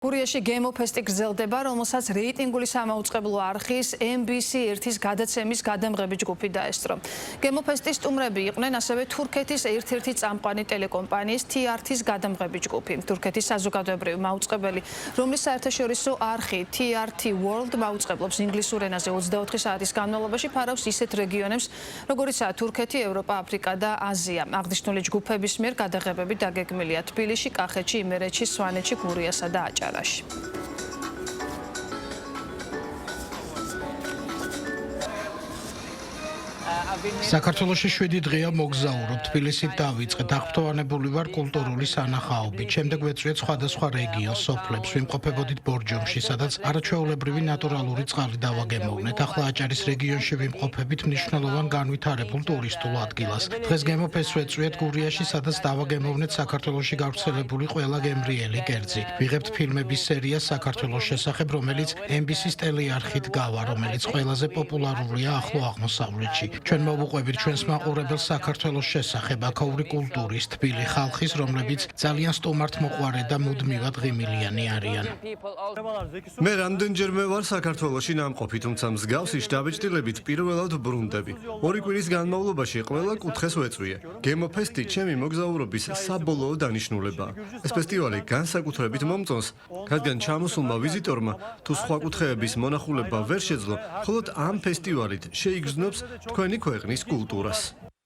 გურიაში გემოფესტი გრძელდება, რომელსაც რეიტინგული სამაუწყებლო არხის MBC 1-ის გადაცემის გადამღები ჯგუფი დაესწრო. გემოფესტის სტუმრები იყვნენ ასევე თურქეთის ერთ-ერთი წამყვანი ტელეკომპანიის TRT-ის გადამღები ჯგუფი. თურქეთის საზოგადოებრივი მაუწყებელი, რომლის საერთაშორისო არხი TRT World მაუწყებლობს ინგლისურ ენაზე 24 საათის განმავლობაში ფარავს ისეთ რეგიონებს, როგორიცაა თურქეთი, ევროპა, აფრიკა და აზია. აღნიშნული ჯგუფების მიერ გადაღებები დაგეგმილია თბილისში, კახეთში, იმერეთში, სვანეთში, გურიასა და აჭარაში. საქართველოში 7 დღეა მოგზაურობ, თბილისით დავიწყეთ, აღფრთოვანებული ვარ კულტურული სანახაობით. შემდეგ ვეწვიეთ სხვადასხვა რეგიონს, სოფლებს, ვიმყოფებოდით ბორჯომში, სადაც არაჩვეულებრივი ნატურალური წყალი დავაგემოვნეთ. ახლა აჭარის რეგიონში ვიმყოფებით მნიშვნელოვან განვითარებულ ტურისტულ ადგილას. დღეს გემოფესტს ვეწვიეთ გურიაში, სადაც დავაგემოვნეთ საქართველოში გავრცელებული ყველა გემრიელი კერძი. ვიღებთ ფილმების სერიას საქართველოს შესახებ, რომელიც MBC-ის ტელეარხით გავა, რომელიც ყველაზე პოპულარულია ახლო აღმოსავლეთში. ჩვენ მოვუყვებით ჩვენს მაყურებელს საქართველოს შესახებ, აქაური კულტურის, თბილი ხალხის, რომლებიც ძალიან სტუმართმოყვარე და მუდმივად ღიმილიანი არიან. მე რამდენჯერმე ვარ საქართველოში ნამყოფი, თუმცა მსგავსი შთაბეჭდილებით პირველად ბრუნდები. 2 კვირის განმავლობაში ყველა კუთხეს ვეწვიე. გემოფესტი ჩემი მოგზაურობის საბოლოო დანიშნულებაა. ეს ფესტივალი განსაკუთრებით მომწონს, რადგან ჩამოსულმა ვიზიტორმა თუ სხვა კუთხეების მონახულება ვერ შეძლო, მხოლოდ ამ ფესტივალით შეიგრძნობს თქვენი ქვეყნის კულტურას.